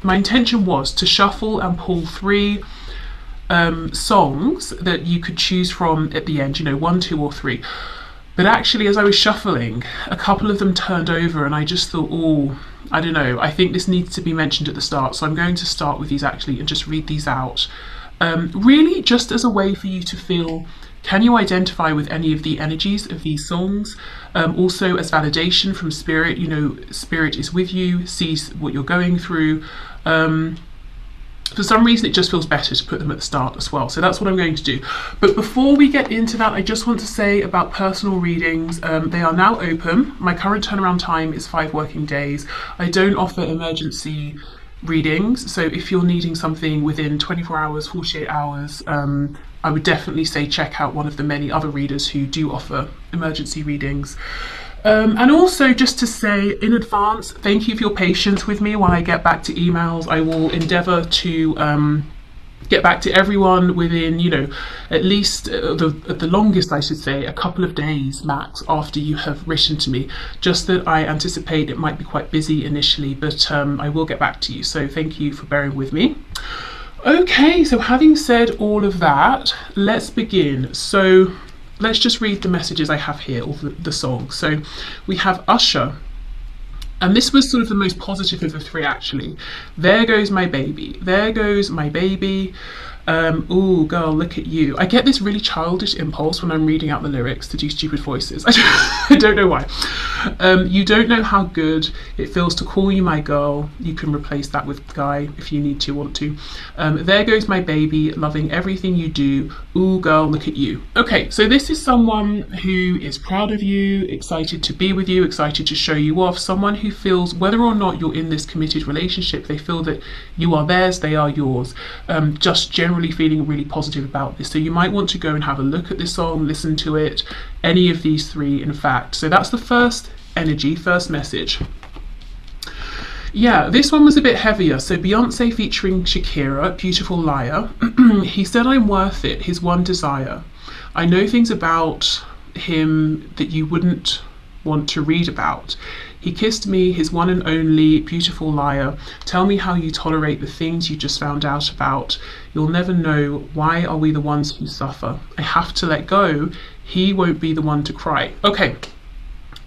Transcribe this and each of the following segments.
my intention was to shuffle and pull 3 songs that you could choose from at the end, 1, 2 or 3. But actually, as I was shuffling, a couple of them turned over and I just thought, oh, I don't know, I think this needs to be mentioned at the start. So I'm going to start with these actually and just read these out. Really just as a way for you to feel, can you identify with any of the energies of these songs? Also as validation from spirit, spirit is with you, sees what you're going through. For some reason, it just feels better to put them at the start as well. So that's what I'm going to do. But before we get into that, I just want to say about personal readings. They are now open. My current turnaround time is 5 working days. I don't offer emergency readings. So if you're needing something within 24 hours, 48 hours, I would definitely say check out one of the many other readers who do offer emergency readings. And also just to say in advance, thank you for your patience with me while I get back to emails. I will endeavour to get back to everyone within, at least at the longest, I should say, a couple of days max after you have written to me. Just that I anticipate it might be quite busy initially, but I will get back to you. So thank you for bearing with me. Okay, so having said all of that, let's begin. So let's just read the messages I have here, or the songs. So we have Usher, and this was sort of the most positive of the 3 actually. There goes my baby, there goes my baby. Ooh, girl, look at you. I get this really childish impulse when I'm reading out the lyrics to do stupid voices. I don't know why. You don't know how good it feels to call you my girl. You can replace that with guy if you want to. There goes my baby, loving everything you do. Ooh, girl, look at you. Okay, so this is someone who is proud of you, excited to be with you, excited to show you off. Someone who feels whether or not you're in this committed relationship, they feel that you are theirs, they are yours. Just generally feeling really positive about this. So you might want to go and have a look at this song, listen to it, any of these 3 in fact. So that's the first energy, first message. Yeah, this one was a bit heavier. So Beyonce featuring Shakira, Beautiful Liar. He said I'm worth it, his one desire. I know things about him that you wouldn't want to read about. He kissed me, his one and only, beautiful liar. Tell me how you tolerate the things you just found out about. You'll never know. Why are we the ones who suffer? I have to let go. He won't be the one to cry. Okay,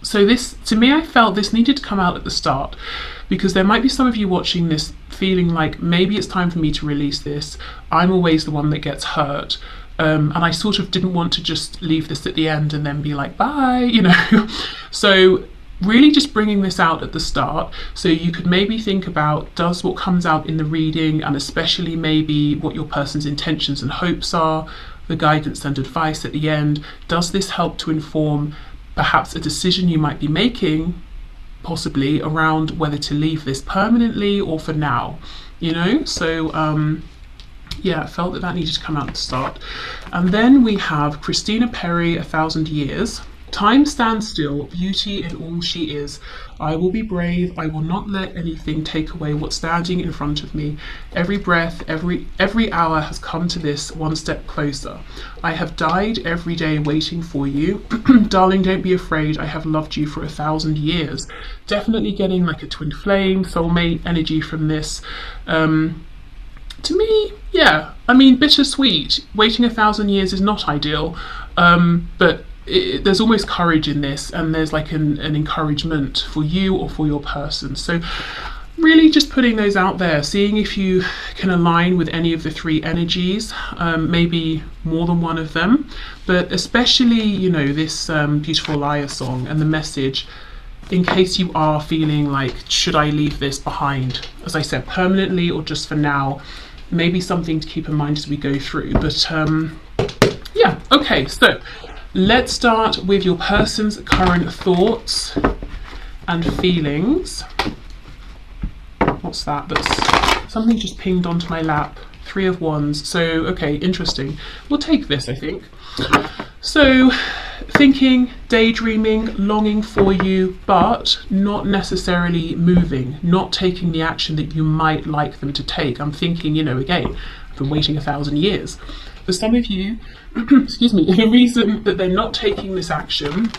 so this, to me, I felt this needed to come out at the start, because there might be some of you watching this feeling like maybe it's time for me to release this. I'm always the one that gets hurt. And I sort of didn't want to just leave this at the end and then be like, bye, So really just bringing this out at the start, so you could maybe think about, does what comes out in the reading, and especially maybe what your person's intentions and hopes are, the guidance and advice at the end, does this help to inform perhaps a decision you might be making, possibly around whether to leave this permanently or for now, So yeah, I felt that needed to come out at the start. And then we have Christina Perri, 1,000 Years. Time stands still, beauty in all she is. I will be brave, I will not let anything take away what's standing in front of me. Every breath, every hour has come to this, one step closer. I have died every day waiting for you. Darling, don't be afraid, I have loved you for 1,000 years. Definitely getting like a twin flame, soulmate energy from this. To me, yeah, I mean, bittersweet. Waiting 1,000 years is not ideal, but there's almost courage in this, and there's like an encouragement for you or for your person. So really just putting those out there, seeing if you can align with any of the 3 energies, maybe more than one of them, but especially, this Beautiful Liar song and the message, in case you are feeling like, should I leave this behind, as I said, permanently or just for now, maybe something to keep in mind as we go through. But yeah, okay, so let's start with your person's current thoughts and feelings. What's that? That's something just pinged onto my lap. 3 of Wands. So, okay, interesting. We'll take this, I think. So, thinking, daydreaming, longing for you, but not necessarily moving, not taking the action that you might like them to take. I'm thinking, again, I've been waiting 1,000 years. For some of you, excuse me, the reason that they're not taking this action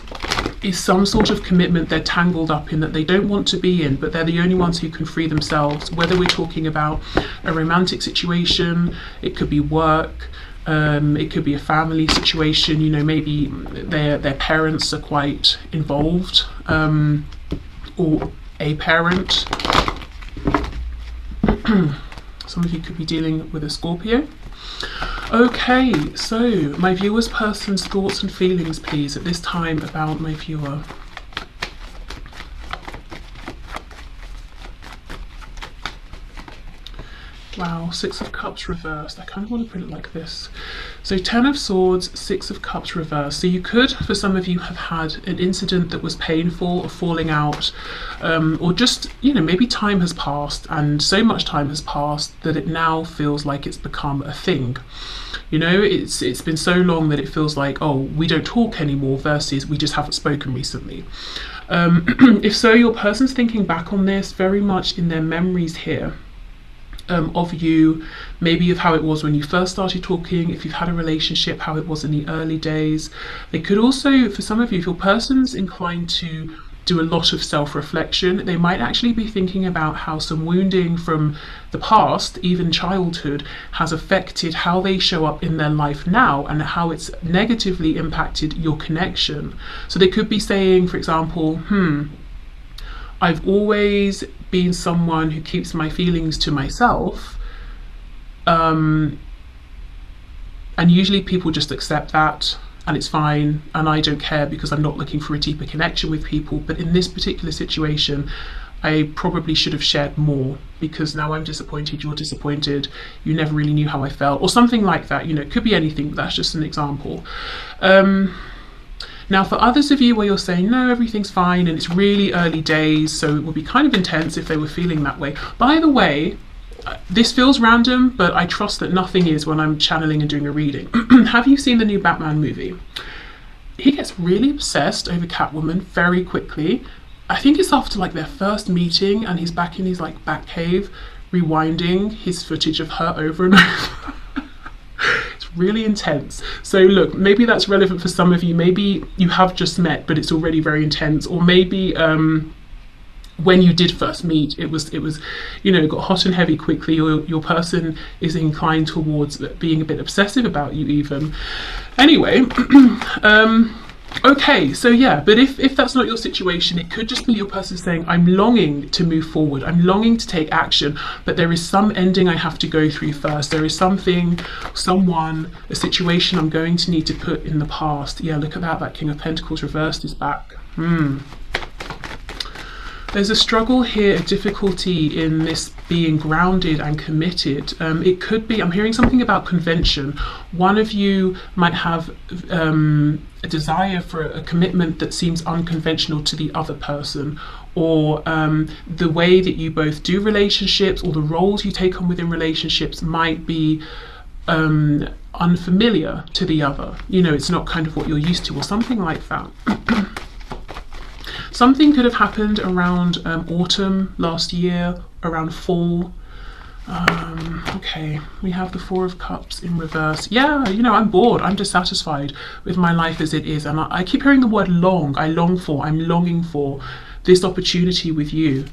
is some sort of commitment they're tangled up in that they don't want to be in, but they're the only ones who can free themselves. Whether we're talking about a romantic situation, it could be work, it could be a family situation, you know, maybe their parents are quite involved, or a parent. Some of you could be dealing with a Scorpio. Okay, so my viewer's person's thoughts and feelings, please, at this time about my viewer. Wow, Six of Cups reversed. I kind of want to put it like this. So 10 of Swords, 6 of Cups reversed. So you could, for some of you, have had an incident that was painful, or falling out, or just, you know, maybe time has passed, and so much time has passed that it now feels like it's become a thing. You know, it's been so long that it feels like, oh, we don't talk anymore, versus we just haven't spoken recently. If so, your person's thinking back on this very much in their memories here. Of you, maybe of how it was when you first started talking, if you've had a relationship, how it was in the early days. They could also, for some of you, if your person's inclined to do a lot of self-reflection, they might actually be thinking about how some wounding from the past, even childhood, has affected how they show up in their life now, and how it's negatively impacted your connection. So they could be saying, for example, I've always been someone who keeps my feelings to myself, and usually people just accept that and it's fine, and I don't care because I'm not looking for a deeper connection with people. But in this particular situation, I probably should have shared more, because now I'm disappointed, you're disappointed, you never really knew how I felt, or something like that. You know, it could be anything, but that's just an example. Now, for others of you where you're saying, no, everything's fine, and it's really early days, so it would be kind of intense if they were feeling that way. By the way, this feels random, but I trust that nothing is when I'm channeling and doing a reading. Have you seen the new Batman movie? He gets really obsessed over Catwoman very quickly. I think it's after like their first meeting, and he's back in his like back cave, rewinding his footage of her over and over. Really intense. So look, maybe that's relevant for some of you. Maybe you have just met, but it's already very intense. Or maybe when you did first meet, it was you know, got hot and heavy quickly, or your person is inclined towards being a bit obsessive about you even. Anyway, okay, so yeah, but if that's not your situation, it could just be your person saying, I'm longing to move forward, I'm longing to take action, but there is some ending I have to go through first. There is something, someone, a situation I'm going to need to put in the past. Yeah, look at that King of Pentacles reversed is back. There's a struggle here, a difficulty in this being grounded and committed. It could be, I'm hearing something about convention. One of you might have a desire for a commitment that seems unconventional to the other person, or the way that you both do relationships, or the roles you take on within relationships might be unfamiliar to the other. You know, it's not kind of what you're used to, or something like that. Something could have happened around autumn last year, around fall. Okay, we have the Four of Cups in reverse. Yeah, you know, I'm bored, I'm dissatisfied with my life as it is, and I keep hearing the word long. I'm longing for this opportunity with you.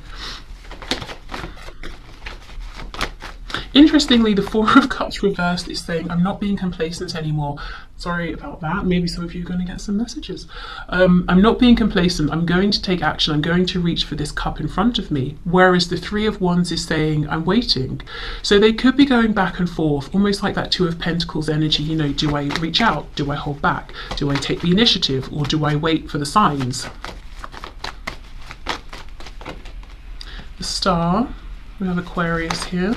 Interestingly, the Four of Cups reversed is saying, I'm not being complacent anymore. Sorry about that. Maybe some of you are going to get some messages. I'm not being complacent. I'm going to take action. I'm going to reach for this cup in front of me. Whereas the Three of Wands is saying, I'm waiting. So they could be going back and forth, almost like that Two of Pentacles energy. You know, do I reach out? Do I hold back? Do I take the initiative? Or do I wait for the signs? The Star. We have Aquarius here.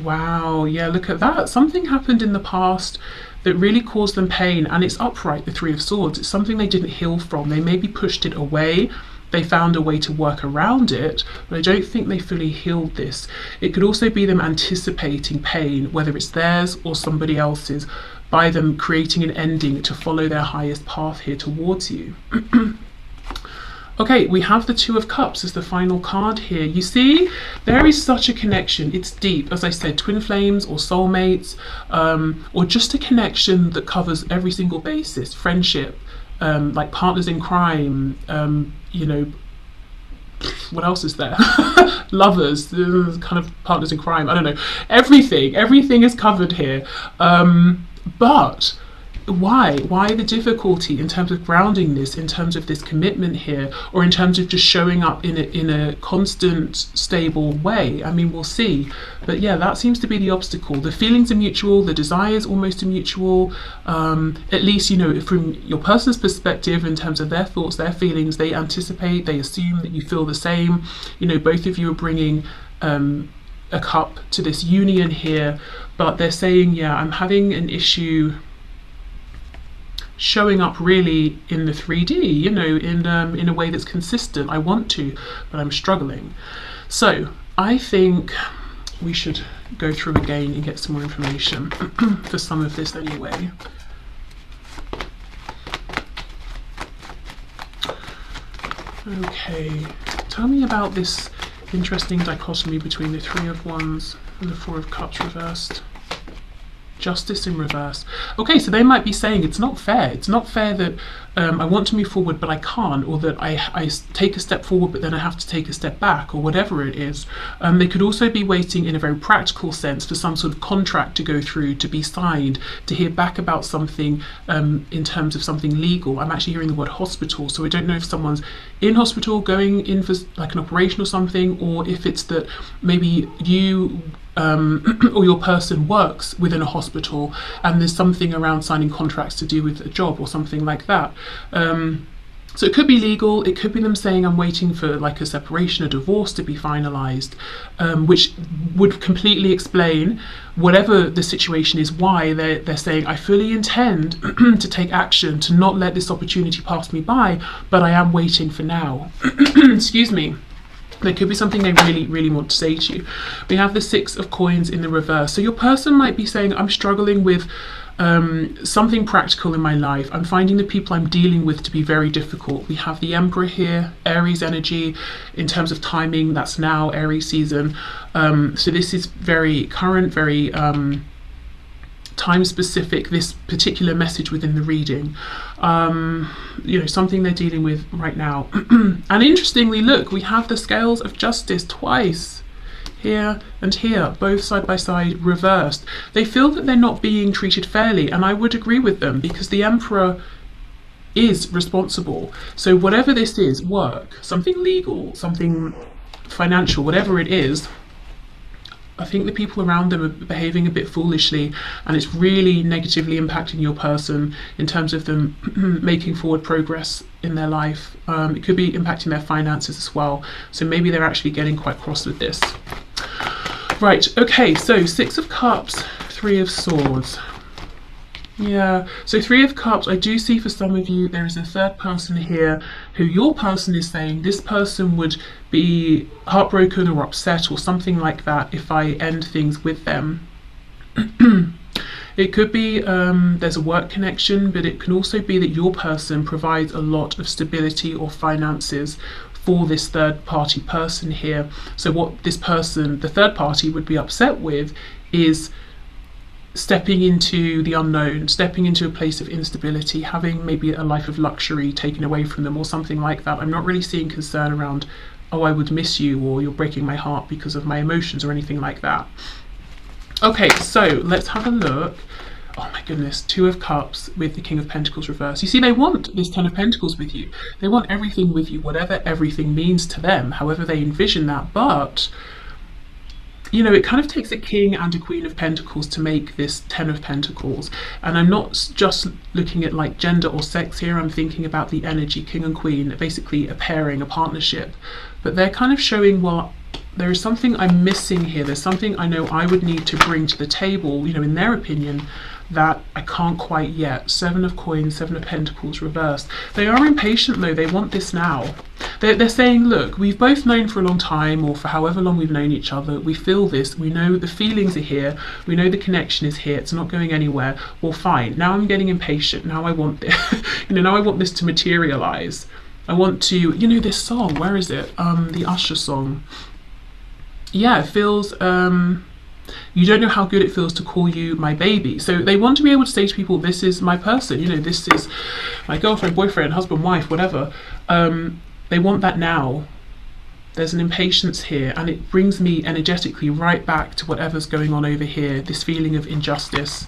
Wow, yeah, look at that. Something happened in the past that really caused them pain, and it's upright, the Three of Swords. It's something they didn't heal from. They maybe pushed it away. They found a way to work around it, but I don't think they fully healed this. It could also be them anticipating pain, whether it's theirs or somebody else's, by them creating an ending to follow their highest path here towards you. Okay, we have the Two of Cups as the final card here. You see, there is such a connection. It's deep, as I said, twin flames or soulmates, or just a connection that covers every single basis. Friendship, like partners in crime, you know, what else is there? Lovers, kind of partners in crime. I don't know. Everything is covered here. But why the difficulty in terms of grounding this, in terms of this commitment here, or in terms of just showing up in a constant, stable way? I mean, we'll see. But yeah, that seems to be the obstacle. The feelings are mutual, the desires almost are mutual. At least, you know, from your person's perspective, in terms of their thoughts, their feelings, they anticipate, they assume that you feel the same. You know, both of you are bringing a cup to this union here, but they're saying, yeah, I'm having an issue showing up really in the 3D, you know, in a way that's consistent. I want to, but I'm struggling. So I think we should go through again and get some more information for some of this anyway. Okay, tell me about this interesting dichotomy between the Three of Wands and the Four of Cups reversed. Justice in reverse. Okay, so they might be saying it's not fair. It's not fair that I want to move forward but I can't, or that I take a step forward but then I have to take a step back, or whatever it is. They could also be waiting in a very practical sense for some sort of contract to go through, to be signed, to hear back about something in terms of something legal. I'm actually hearing the word hospital, so I don't know if someone's in hospital going in for like an operation or something, or if it's that maybe you or your person works within a hospital and there's something around signing contracts to do with a job or something like that. So it could be legal, it could be them saying I'm waiting for like a separation, a divorce to be finalised, which would completely explain whatever the situation is, why they're saying I fully intend to take action, to not let this opportunity pass me by, but I am waiting for now. Excuse me. There could be something they really, really want to say to you. We have the Six of Coins in the reverse. So your person might be saying, I'm struggling with something practical in my life. I'm finding the people I'm dealing with to be very difficult. We have the Emperor here, Aries energy. In terms of timing, that's now Aries season. So this is very current, very time specific, this particular message within the reading. You know, something they're dealing with right now. And interestingly, look, we have the Scales of Justice twice, here and here, both side by side, reversed. They feel that they're not being treated fairly, and I would agree with them, because the Emperor is responsible. So whatever this is, work, something legal, something financial, whatever it is, I think the people around them are behaving a bit foolishly, and it's really negatively impacting your person in terms of them making forward progress in their life. It could be impacting their finances as well. So maybe they're actually getting quite cross with this. Right, okay, so Six of Cups, Three of Swords. Yeah, so Three of Cups, I do see for some of you there is a third person here who your person is saying this person would be heartbroken or upset or something like that if I end things with them. It could be there's a work connection, but it can also be that your person provides a lot of stability or finances for this third party person here. So what this person, the third party, would be upset with is stepping into the unknown, stepping into a place of instability, having maybe a life of luxury taken away from them or something like that. I'm not really seeing concern around, oh, I would miss you, or you're breaking my heart because of my emotions or anything like that. Okay, so let's have a look. Oh my goodness, Two of Cups with the King of Pentacles reversed. You see, they want this Ten of Pentacles with you. They want everything with you, whatever everything means to them, however they envision that. But you know, it kind of takes a King and a Queen of Pentacles to make this Ten of Pentacles. And I'm not just looking at like gender or sex here, I'm thinking about the energy, King and Queen, basically a pairing, a partnership. But they're kind of showing, well, there is something I'm missing here. There's something I know I would need to bring to the table, you know, in their opinion, that I can't quite yet. Seven of Coins, Seven of Pentacles reversed. They are impatient though, they want this now. They're saying, look, we've both known for a long time, or for however long we've known each other, we feel this, we know the feelings are here, we know the connection is here, it's not going anywhere. Well, fine, now I'm getting impatient, now I want this, you know, now I want this to materialize. I want to, you know, this song, where is it? The Usher song. Yeah, it feels, You don't know how good it feels to call you my baby. So they want to be able to say to people, this is my person, you know, this is my girlfriend, boyfriend, husband, wife, whatever. They want that now. There's an impatience here, and it brings me energetically right back to whatever's going on over here, this feeling of injustice.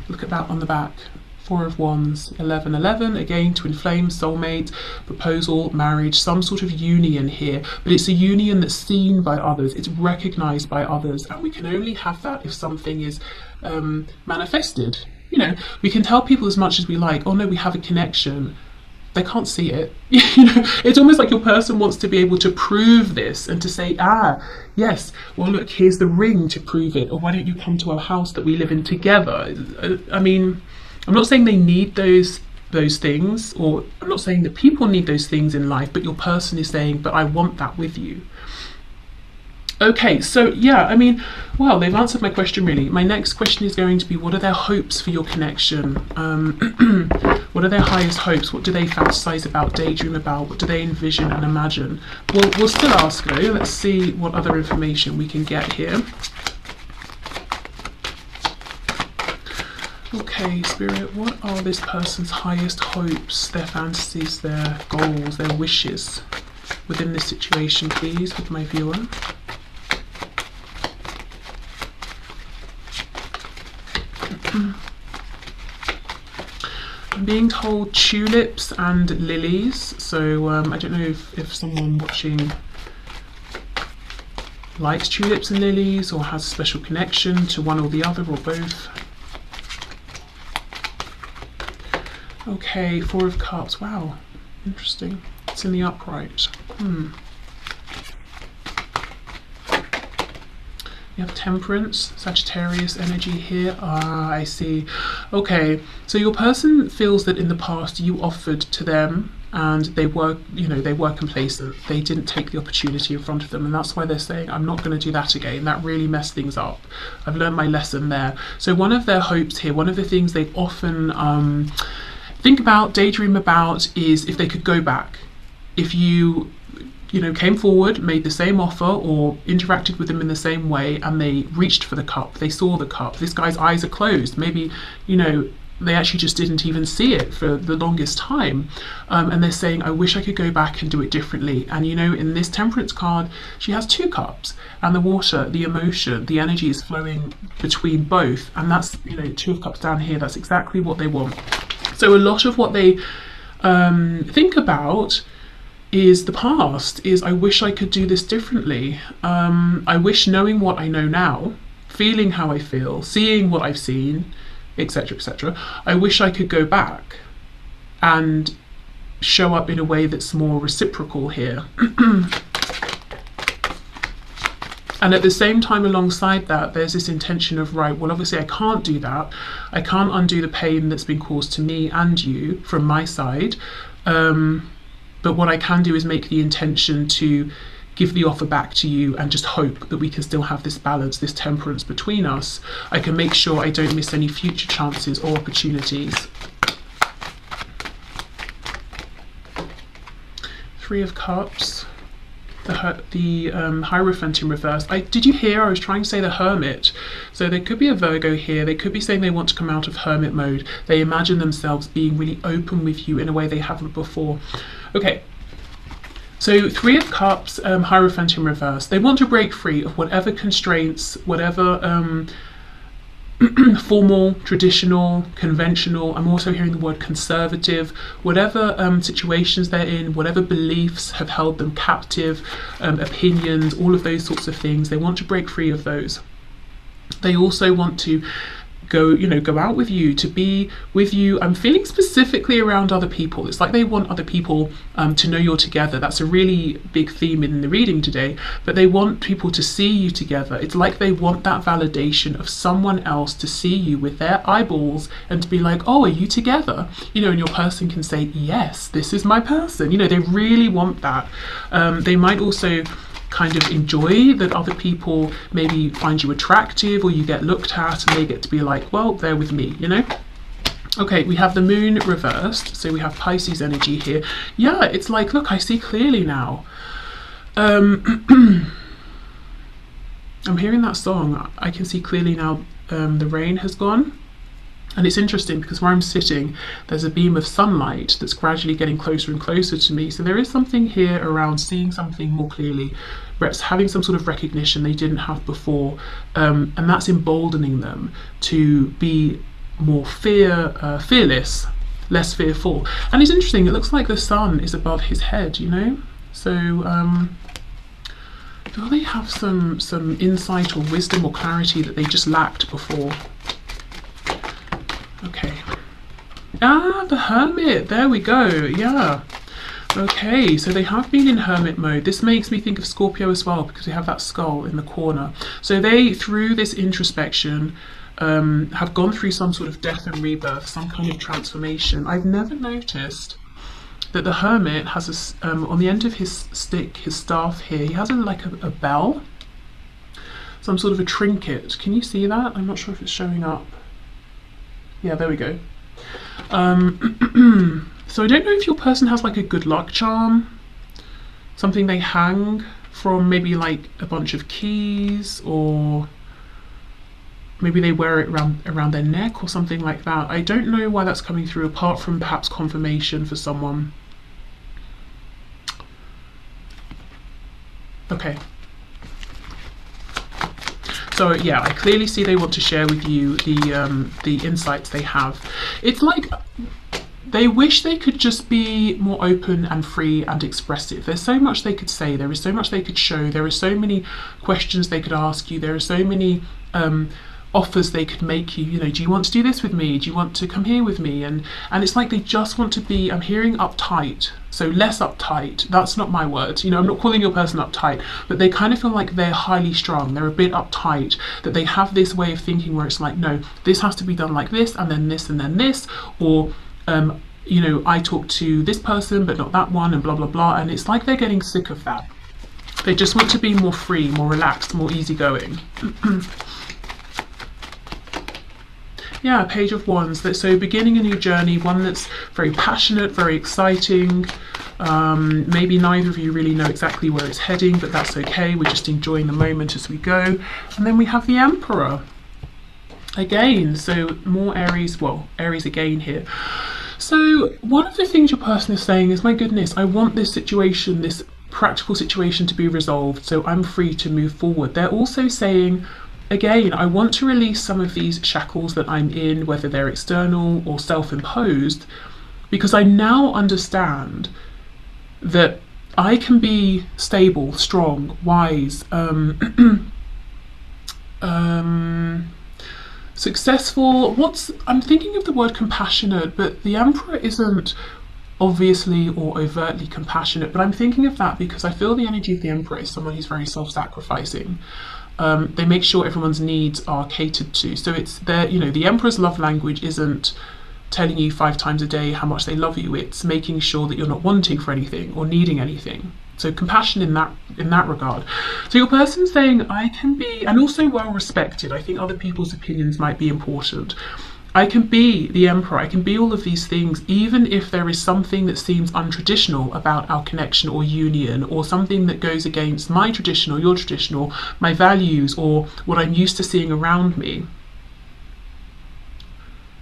Look at that on the back. 4 of Wands, 11, again, twin flame, soulmate, proposal, marriage, some sort of union here. But it's a union that's seen by others, it's recognized by others, and we can only have that if something is manifested. You know, we can tell people as much as we like, oh no, we have a connection. They can't see it. You know, it's almost like your person wants to be able to prove this and to say, yes, well look, here's the ring to prove it, or why don't you come to our house that we live in together? I mean, I'm not saying they need those things, or I'm not saying that people need those things in life, but your person is saying, but I want that with you. Okay, so yeah, I mean, well, they've answered my question really. My next question is going to be, what are their hopes for your connection? What are their highest hopes? What do they fantasize about, daydream about? What do they envision and imagine? We'll still ask though. Let's see what other information we can get here. Okay, Spirit, what are this person's highest hopes, their fantasies, their goals, their wishes within this situation, please, with my viewer? I'm being told tulips and lilies, so I don't know if someone watching likes tulips and lilies or has a special connection to one or the other or both. Okay, 4 of Cups. Wow, interesting. It's in the upright. You have Temperance, Sagittarius energy here. I see. Okay, so your person feels that in the past you offered to them and they were, you know, they were complacent. They didn't take the opportunity in front of them, and that's why they're saying, I'm not going to do that again. That really messed things up. I've learned my lesson there. So one of their hopes here, one of the things they often think about, daydream about, is if they could go back. If you know, came forward, made the same offer or interacted with them in the same way, and they reached for the cup, they saw the cup, this guy's eyes are closed, maybe, you know, they actually just didn't even see it for the longest time, and they're saying, I wish I could go back and do it differently. And you know, in this Temperance card, she has 2 cups, and the water, the emotion, the energy is flowing between both, and that's, you know, 2 of Cups down here, that's exactly what they want. So a lot of what they think about is the past, is I wish I could do this differently. I wish, knowing what I know now, feeling how I feel, seeing what I've seen, etc., etc., I wish I could go back and show up in a way that's more reciprocal here. And at the same time, alongside that, there's this intention of, right, well, obviously I can't do that. I can't undo the pain that's been caused to me and you from my side. But what I can do is make the intention to give the offer back to you and just hope that we can still have this balance, this temperance between us. I can make sure I don't miss any future chances or opportunities. 3 of Cups. The Hierophant in reverse. Did you hear I was trying to say the Hermit? So there could be a Virgo here. They could be saying they want to come out of hermit mode. They imagine themselves being really open with you in a way they haven't before. Okay, so 3 of Cups, Hierophant in reverse. They want to break free of whatever constraints, whatever formal, traditional, conventional, I'm also hearing the word conservative, whatever situations they're in, whatever beliefs have held them captive, opinions, all of those sorts of things. They want to break free of those. They also want to go out with you, to be with you. I'm feeling specifically around other people. It's like they want other people to know you're together. That's a really big theme in the reading today, but they want people to see you together. It's like they want that validation of someone else to see you with their eyeballs and to be like, oh, are you together? You know, and your person can say, yes, this is my person. You know, they really want that. They might also kind of enjoy that other people maybe find you attractive, or you get looked at and they get to be like, well, they're with me, you know. Okay, we have the Moon reversed, so we have Pisces energy here. Yeah, it's like, look, I see clearly now. I'm hearing that song. I can see clearly now the rain has gone. And it's interesting because where I'm sitting, there's a beam of sunlight that's gradually getting closer and closer to me. So there is something here around seeing something more clearly, perhaps having some sort of recognition they didn't have before. And that's emboldening them to be more fearless, less fearful. And it's interesting, it looks like the sun is above his head, you know? So do they have some insight or wisdom or clarity that they just lacked before? Okay. Ah, the Hermit. There we go. Yeah. Okay, so they have been in hermit mode. This makes me think of Scorpio as well because we have that skull in the corner. So they, through this introspection, have gone through some sort of death and rebirth, some kind of transformation. I've never noticed that the Hermit has a, on the end of his stick, his staff here, he has like a bell, some sort of a trinket. Can you see that? I'm not sure if it's showing up. Yeah, there we go. So I don't know if your person has like a good luck charm, something they hang from, maybe like a bunch of keys, or maybe they wear it around their neck or something like that. I don't know why that's coming through, apart from perhaps confirmation for someone. Okay. So yeah, I clearly see they want to share with you the insights they have. It's like they wish they could just be more open and free and expressive. There's so much they could say, there is so much they could show, there are so many questions they could ask you, there are so many offers they could make you, you know, do you want to do this with me? Do you want to come here with me? And it's like they just want to be, I'm hearing uptight, so less uptight. That's not my word, you know, I'm not calling your person uptight, but they kind of feel like they're highly strung, they're a bit uptight, that they have this way of thinking where it's like, no, this has to be done like this, and then this, and then this, or you know, I talk to this person but not that one, and blah blah blah. And it's like they're getting sick of that. They just want to be more free, more relaxed, more easygoing. Yeah, Page of Wands. So beginning a new journey, one that's very passionate, very exciting. Maybe neither of you really know exactly where it's heading, but that's okay. We're just enjoying the moment as we go. And then we have the Emperor again. So more Aries, well, Aries again here. So one of the things your person is saying is, my goodness, I want this situation, this practical situation, to be resolved, so I'm free to move forward. They're also saying, again, I want to release some of these shackles that I'm in, whether they're external or self-imposed, because I now understand that I can be stable, strong, wise, successful. I'm thinking of the word compassionate, but the Emperor isn't obviously or overtly compassionate, but I'm thinking of that because I feel the energy of the Emperor is someone who's very self-sacrificing. They make sure everyone's needs are catered to. So it's their, you know, the Emperor's love language isn't telling you 5 times a day how much they love you. It's making sure that you're not wanting for anything or needing anything. So compassion in that regard. So your person's saying, I can be, and also well respected. I think other people's opinions might be important. I can be the Emperor, I can be all of these things, even if there is something that seems untraditional about our connection or union, or something that goes against my tradition or your tradition, or my values, or what I'm used to seeing around me.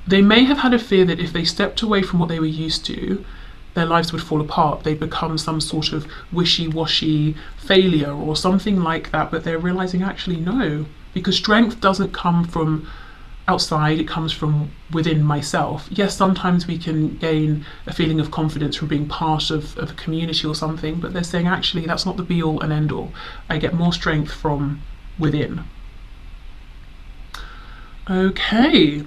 They may have had a fear that if they stepped away from what they were used to, their lives would fall apart. They'd become some sort of wishy-washy failure or something like that, but they're realizing actually no, because strength doesn't come from outside, it comes from within myself. Yes, sometimes we can gain a feeling of confidence from being part of a community or something, but they're saying actually that's not the be all and end all. I get more strength from within. Okay,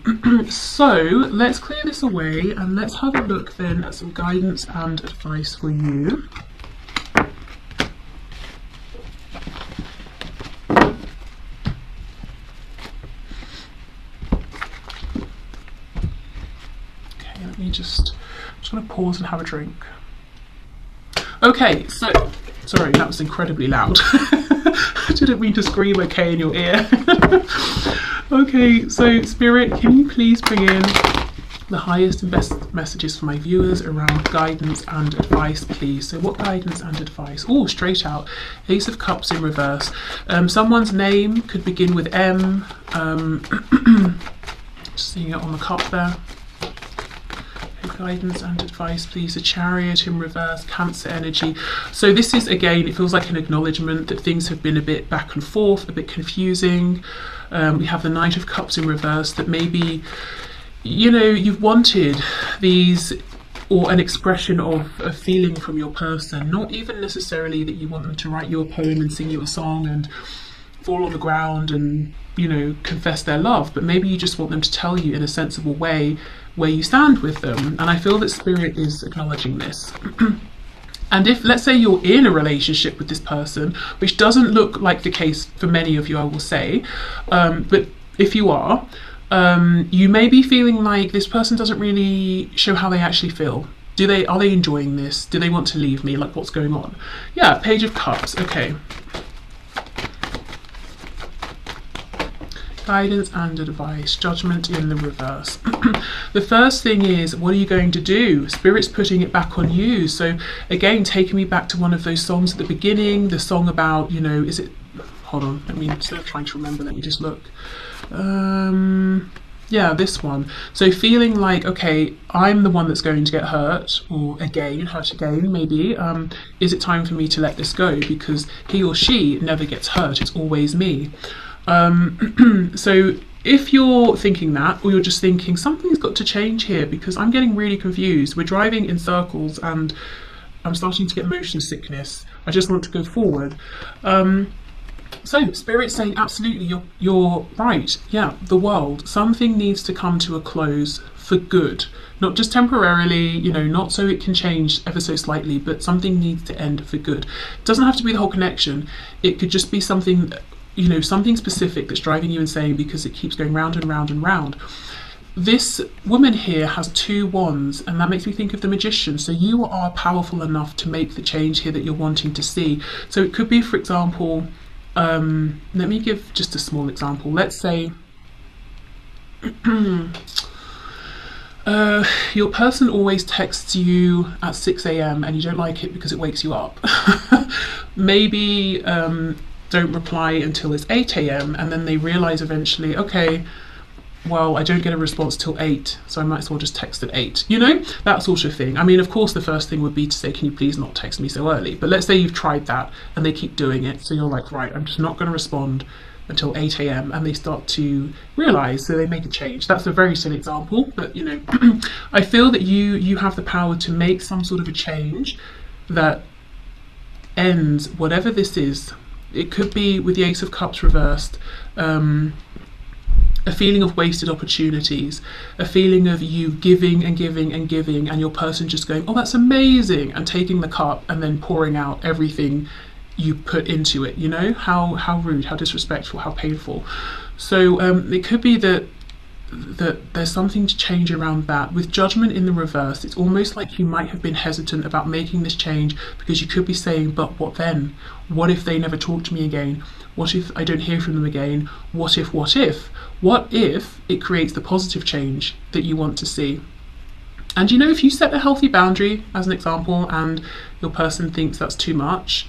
so let's clear this away and let's have a look then at some guidance and advice for you. I'm just going to pause and have a drink. Okay, so, sorry, that was incredibly loud. I didn't mean to scream okay in your ear. Okay, so Spirit, can you please bring in The highest and best messages for my viewers around guidance and advice, please. So what guidance and advice? Oh, straight out. Ace of Cups in reverse. Someone's name could begin with M. Just seeing it on the cup there. Guidance and advice, please. The Chariot in reverse, Cancer energy. So this is, again, it feels like an acknowledgement that things have been a bit back and forth, a bit confusing. We have the Knight of Cups in reverse, that maybe, you know, you've wanted these, or an expression of a feeling from your person, not even necessarily that you want them to write you a poem and sing you a song and fall on the ground and, you know, confess their love, but maybe you just want them to tell you in a sensible way where you stand with them. And I feel that Spirit is acknowledging this. And if, let's say, you're in a relationship with this person, which doesn't look like the case for many of you, I will say, but if you are, you may be feeling like this person doesn't really show how they actually feel. Are they enjoying this? Do they want to leave me? Like, what's going on? Yeah, Page of Cups. Okay. Guidance and advice, Judgment in the reverse. The first thing is, what are you going to do? Spirit's putting it back on you. So again, taking me back to one of those songs at the beginning, the song about, you know, is it, hold on, instead of trying to remember, let me just look. Yeah, this one. So feeling like, okay, I'm the one that's going to get hurt, or hurt again, maybe. Is it time for me to let this go? Because he or she never gets hurt, it's always me. So if you're thinking that, or you're just thinking something's got to change here because I'm getting really confused, we're driving in circles and I'm starting to get motion sickness, I just want to go forward. So Spirit's saying absolutely, you're right. Yeah, the world, something needs to come to a close for good, not just temporarily, you know, not so it can change ever so slightly, but something needs to end for good. It doesn't have to be the whole connection. It could just be something, you know, something specific that's driving you insane because it keeps going round and round and round. This woman here has 2 wands, and that makes me think of the Magician. So you are powerful enough to make the change here that you're wanting to see. So it could be, for example, let me give just a small example. Let's say your person always texts you at 6 a.m. and you don't like it because it wakes you up. Maybe don't reply until it's 8 a.m. and then they realize eventually, okay, well, I don't get a response till 8, so I might as well just text at 8, you know, that sort of thing. I mean, of course, the first thing would be to say, can you please not text me so early? But let's say you've tried that and they keep doing it. So you're like, right, I'm just not going to respond until 8 a.m. and they start to realize, so they make a change. That's a very silly example, but you know, I feel that you have the power to make some sort of a change that ends whatever this is. It could be with the Ace of Cups reversed, a feeling of wasted opportunities, a feeling of you giving and giving and giving, and your person just going, oh, that's amazing, and taking the cup and then pouring out everything you put into it. You know, how rude, how disrespectful, how painful. So it could be that there's something to change around that. With Judgment in the reverse, it's almost like you might have been hesitant about making this change because you could be saying, but what then? What if they never talk to me again? What if I don't hear from them again? What if? What if it creates the positive change that you want to see? And you know, if you set a healthy boundary, as an example, and your person thinks that's too much,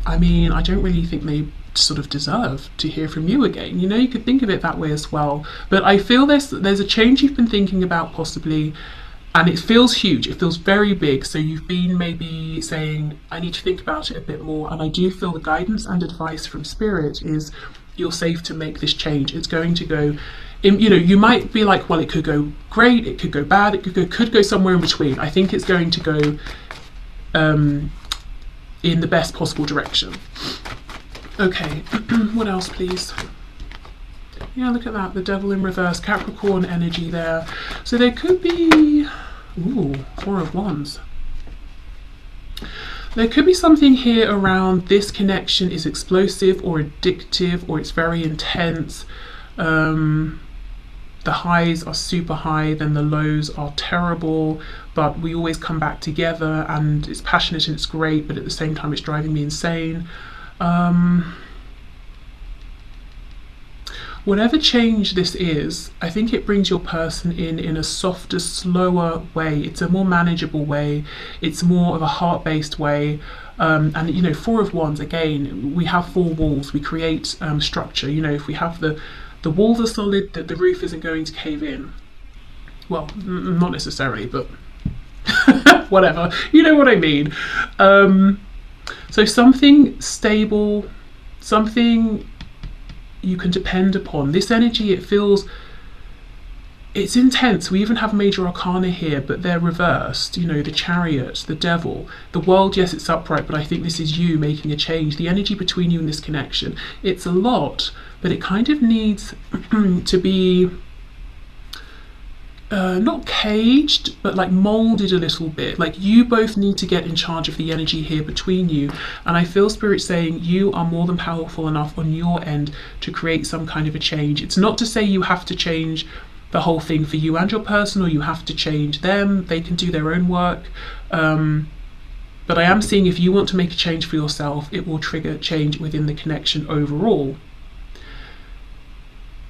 I mean, I don't really think they sort of deserve to hear from you again. You know, you could think of it that way as well. But I feel there's a change you've been thinking about possibly, and it feels huge, it feels very big. So you've been maybe saying, I need to think about it a bit more. And I do feel the guidance and advice from Spirit is you're safe to make this change. It's going to go in, you know, you might be like, well, it could go great, it could go bad, it could go somewhere in between. I think it's going to go in the best possible direction. Okay, what else, please? Yeah, look at that, the Devil in reverse, Capricorn energy there. So there could be, ooh, 4 of Wands. There could be something here around this connection is explosive or addictive, or it's very intense. The highs are super high, then the lows are terrible, but we always come back together, and it's passionate and it's great, but at the same time it's driving me insane. whatever change this is, I think it brings your person in a softer, slower way. It's a more manageable way. It's more of a heart-based way. And you know, Four of Wands, again, we have four walls. We create structure. You know, if we have the walls are solid, that the roof isn't going to cave in. Well, not necessarily, but whatever. You know what I mean. So something stable, something you can depend upon. This energy, it feels, it's intense. We even have major arcana here, but they're reversed. You know, the Chariot, the Devil, the World. Yes, it's upright, but I think this is you making a change. The energy between you and this connection, it's a lot, but it kind of needs to be not caged, but like molded a little bit. Like you both need to get in charge of the energy here between you. And I feel Spirit saying you are more than powerful enough on your end to create some kind of a change. It's not to say you have to change the whole thing for you and your person, or you have to change them. They can do their own work. But I am seeing if you want to make a change for yourself, it will trigger change within the connection overall.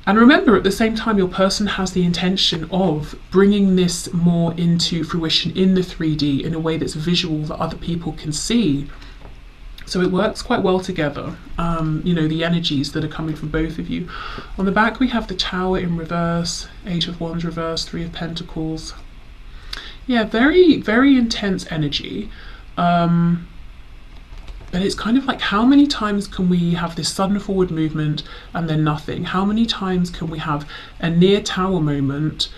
And remember, at the same time, your person has the intention of bringing this more into fruition in the 3D in a way that's visual, that other people can see. So it works quite well together, you know, the energies that are coming from both of you. On the back, we have the Tower in reverse, Eight of Wands reverse, Three of Pentacles. Yeah, very, very intense energy. But it's kind of like, how many times can we have this sudden forward movement and then nothing? How many times can we have a near tower moment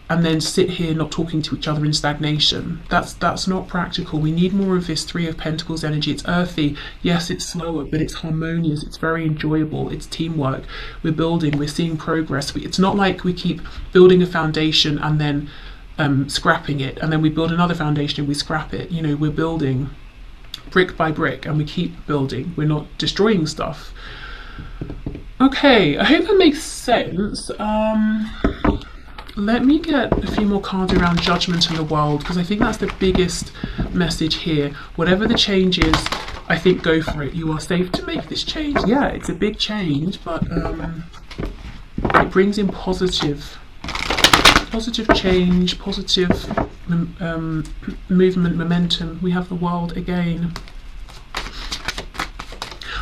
and then sit here not talking to each other in stagnation? That's not practical. We need more of this Three of Pentacles energy. It's earthy. Yes, it's slower, but it's harmonious. It's very enjoyable. It's teamwork. We're building. We're seeing progress. It's not like we keep building a foundation and then scrapping it, and then we build another foundation and we scrap it. You know, we're building brick by brick and we keep building. We're not destroying stuff. Okay, I hope that makes sense. Let me get a few more cards around judgment in the world, because I think that's the biggest message here. Whatever the change is, I think go for it. You are safe to make this change. Yeah, it's a big change, but it brings in positive change, positive movement, momentum. We have the World again.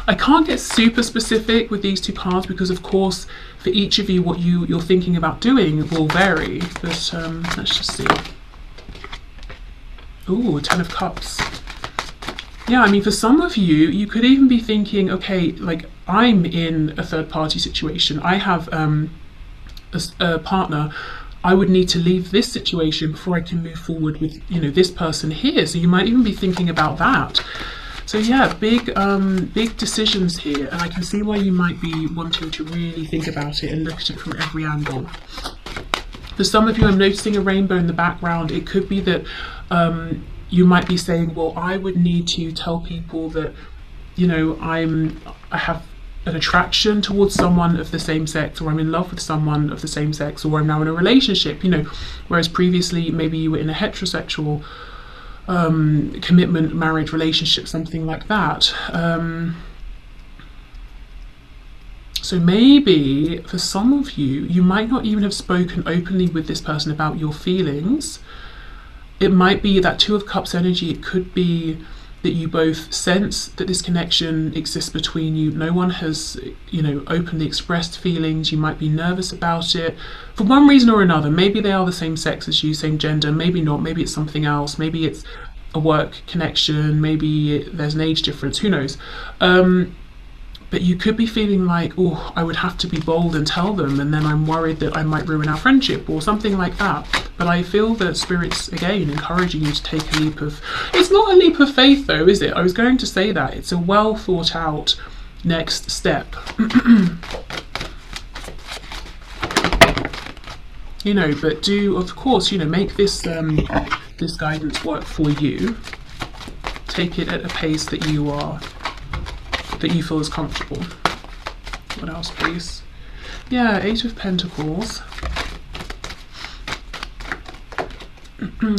I can't get super specific with these two cards because, of course, for each of you, what you're thinking about doing will vary. But let's just see. Ooh, Ten of Cups. Yeah, I mean, for some of you, you could even be thinking, okay, like, I'm in a third-party situation. I have a partner. I would need to leave this situation before I can move forward with, you know, this person here. So you might even be thinking about that. So yeah, big decisions here, and I can see why you might be wanting to really think about it and look at it from every angle. For some of you, I'm noticing a rainbow in the background. It could be that you might be saying, well, I would need to tell people that, you know, I have an attraction towards someone of the same sex, or I'm in love with someone of the same sex, or I'm now in a relationship, you know, whereas previously maybe you were in a heterosexual commitment, marriage, relationship, something like that. So maybe for some of you, you might not even have spoken openly with this person about your feelings. It might be that Two of Cups energy. It could be that you both sense that this connection exists between you. No one has, you know, openly expressed feelings. You might be nervous about it for one reason or another. Maybe they are the same sex as you, same gender, maybe not, maybe it's something else, maybe it's a work connection, maybe there's an age difference, who knows. But you could be feeling like, oh, I would have to be bold and tell them, and then I'm worried that I might ruin our friendship or something like that. But I feel that Spirit's, again, encouraging you to take a leap of... It's not a leap of faith, though, is it? I was going to say that. It's a well thought out next step. You know, but do, of course, you know, make this, this guidance work for you. Take it at a pace that you are... that you feel is comfortable. What else, please? Yeah, Eight of Pentacles.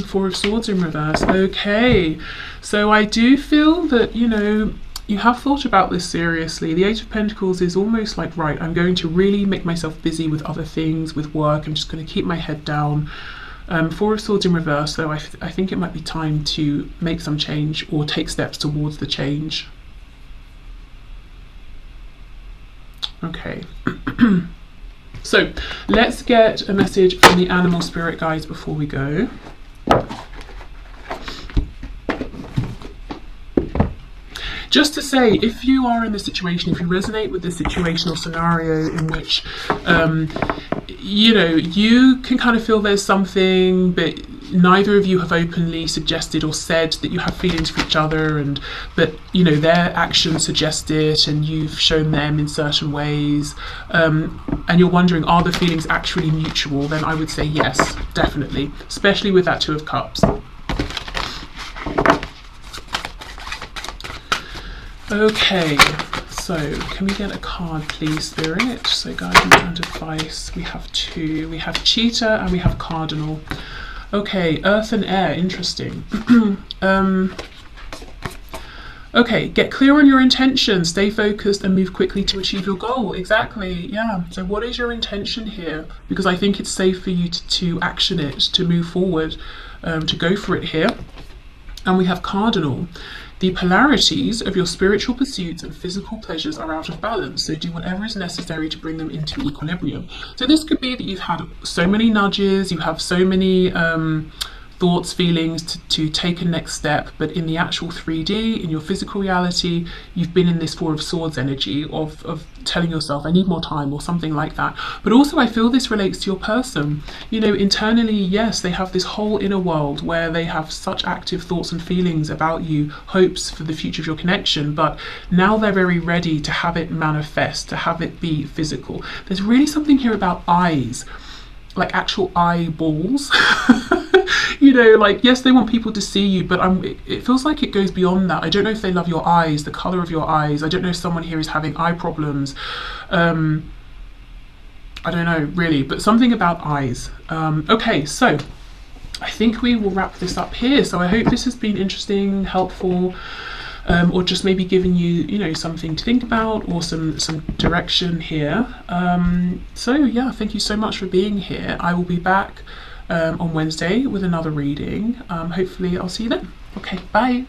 Four of Swords in reverse. Okay, so I do feel that, you know, You have thought about this seriously. The Eight of Pentacles is almost like, right, I'm going to really make myself busy with other things, with work. I'm just going to keep my head down. Four of Swords in reverse, though, I think it might be time to make some change or take steps towards the change. Okay. So let's get a message from the animal spirit guides before we go. Just to say, if you are in this situation, if you resonate with this situational scenario in which, you know, you can kind of feel there's something, but neither of you have openly suggested or said that you have feelings for each other, but you know, their actions suggest it, and you've shown them in certain ways, and you're wondering, are the feelings actually mutual? Then I would say yes, definitely, especially with that Two of Cups. Okay, so can we get a card, please, Spirit? So guidance and advice. We have two. We have Cheetah and we have Cardinal. Okay, Earth and Air, interesting. Okay, get clear on your intention, stay focused and move quickly to achieve your goal. Exactly, yeah. So what is your intention here? Because I think it's safe for you to action it, to move forward, to go for it here. And we have Cardinal. The polarities of your spiritual pursuits and physical pleasures are out of balance, so do whatever is necessary to bring them into equilibrium. So this could be that you've had so many nudges, you have so many thoughts, feelings to take a next step, but in the actual 3D, in your physical reality, you've been in this Four of Swords energy of telling yourself, I need more time, or something like that. But also I feel this relates to your person. You know, internally, yes, they have this whole inner world where they have such active thoughts and feelings about you, hopes for the future of your connection, but now they're very ready to have it manifest, to have it be physical. There's really something here about eyes, like actual eyeballs. You know, like, yes, they want people to see you, but it feels like it goes beyond that. I don't know if they love your eyes, the color of your eyes. I don't know if someone here is having eye problems. I don't know, really, but something about eyes. Okay, so I think we will wrap this up here. So I hope this has been interesting, helpful, or just maybe giving you, you know, something to think about, or some direction here. So yeah, thank you so much for being here. I will be back on Wednesday with another reading. Hopefully I'll see you then. Okay, bye.